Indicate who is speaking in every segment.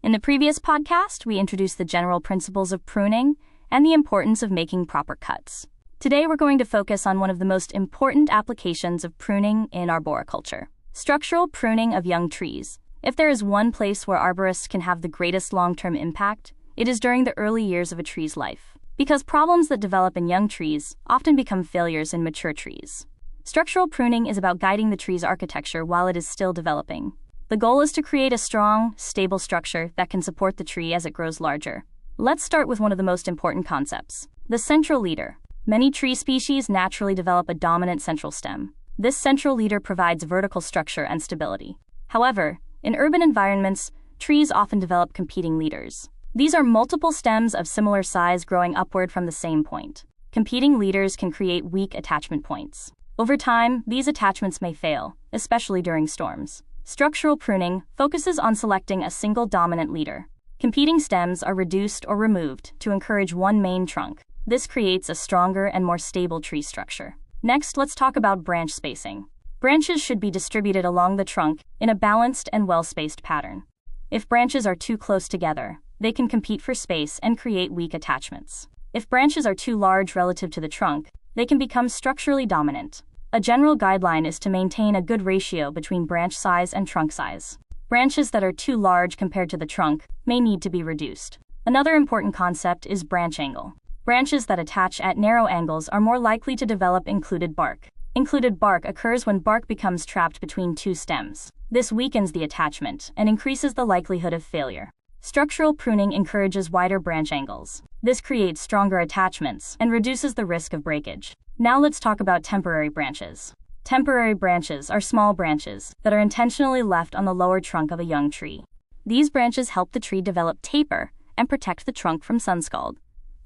Speaker 1: In the previous podcast, we introduced the general principles of pruning and the importance of making proper cuts. Today, we're going to focus on one of the most important applications of pruning in arboriculture: structural pruning of young trees. If there is one place where arborists can have the greatest long-term impact, it is during the early years of a tree's life, because problems that develop in young trees often become failures in mature trees. Structural pruning is about guiding the tree's architecture while it is still developing. The goal is to create a strong, stable structure that can support the tree as it grows larger. Let's start with one of the most important concepts: the central leader. Many tree species naturally develop a dominant central stem. This central leader provides vertical structure and stability. However, in urban environments, trees often develop competing leaders. These are multiple stems of similar size growing upward from the same point. Competing leaders can create weak attachment points. Over time, these attachments may fail, especially during storms. Structural pruning focuses on selecting a single dominant leader. Competing stems are reduced or removed to encourage one main trunk. This creates a stronger and more stable tree structure. Next, let's talk about branch spacing. Branches should be distributed along the trunk in a balanced and well-spaced pattern. If branches are too close together, they can compete for space and create weak attachments. If branches are too large relative to the trunk, they can become structurally dominant. A general guideline is to maintain a good ratio between branch size and trunk size. Branches that are too large compared to the trunk may need to be reduced. Another important concept is branch angle. Branches that attach at narrow angles are more likely to develop included bark. Included bark occurs when bark becomes trapped between two stems. This weakens the attachment and increases the likelihood of failure. Structural pruning encourages wider branch angles. This creates stronger attachments and reduces the risk of breakage. Now let's talk about temporary branches. Temporary branches are small branches that are intentionally left on the lower trunk of a young tree. These branches help the tree develop taper and protect the trunk from sunscald.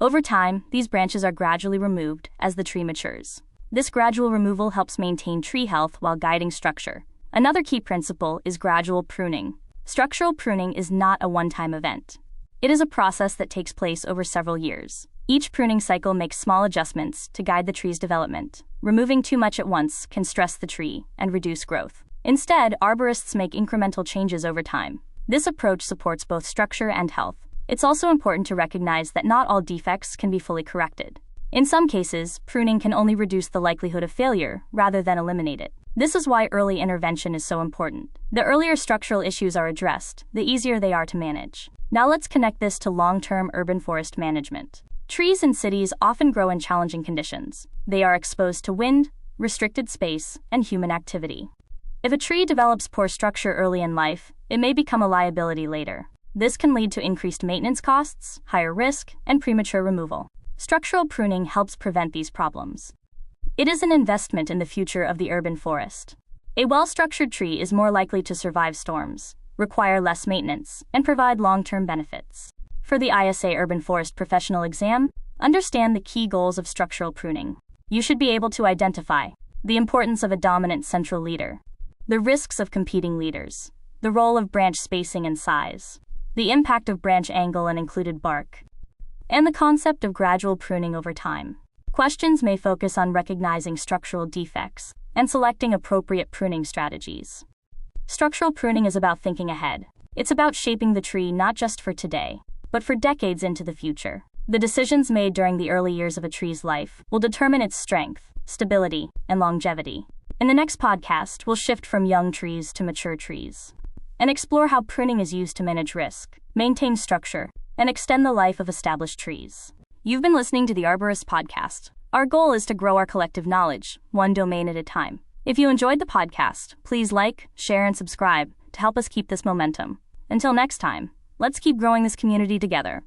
Speaker 1: Over time, these branches are gradually removed as the tree matures. This gradual removal helps maintain tree health while guiding structure. Another key principle is gradual pruning. Structural pruning is not a one-time event. It is a process that takes place over several years. Each pruning cycle makes small adjustments to guide the tree's development. Removing too much at once can stress the tree and reduce growth. Instead, arborists make incremental changes over time. This approach supports both structure and health. It's also important to recognize that not all defects can be fully corrected. In some cases, pruning can only reduce the likelihood of failure rather than eliminate it. This is why early intervention is so important. The earlier structural issues are addressed, the easier they are to manage. Now let's connect this to long-term urban forest management. Trees in cities often grow in challenging conditions. They are exposed to wind, restricted space, and human activity. If a tree develops poor structure early in life, it may become a liability later. This can lead to increased maintenance costs, higher risk, and premature removal. Structural pruning helps prevent these problems. It is an investment in the future of the urban forest. A well-structured tree is more likely to survive storms, require less maintenance, and provide long-term benefits. For the ISA Urban Forest Professional Exam, understand the key goals of structural pruning. You should be able to identify the importance of a dominant central leader, the risks of competing leaders, the role of branch spacing and size, the impact of branch angle and included bark, and the concept of gradual pruning over time. Questions may focus on recognizing structural defects and selecting appropriate pruning strategies. Structural pruning is about thinking ahead. It's about shaping the tree not just for today, but for decades into the future. The decisions made during the early years of a tree's life will determine its strength, stability, and longevity. In the next podcast, we'll shift from young trees to mature trees and explore how pruning is used to manage risk, maintain structure, and extend the life of established trees. You've been listening to the Arborist-podcast. Our goal is to grow our collective knowledge, one domain at a time. If you enjoyed the podcast, please like, share, and subscribe to help us keep this momentum. Until next time, let's keep growing this community together.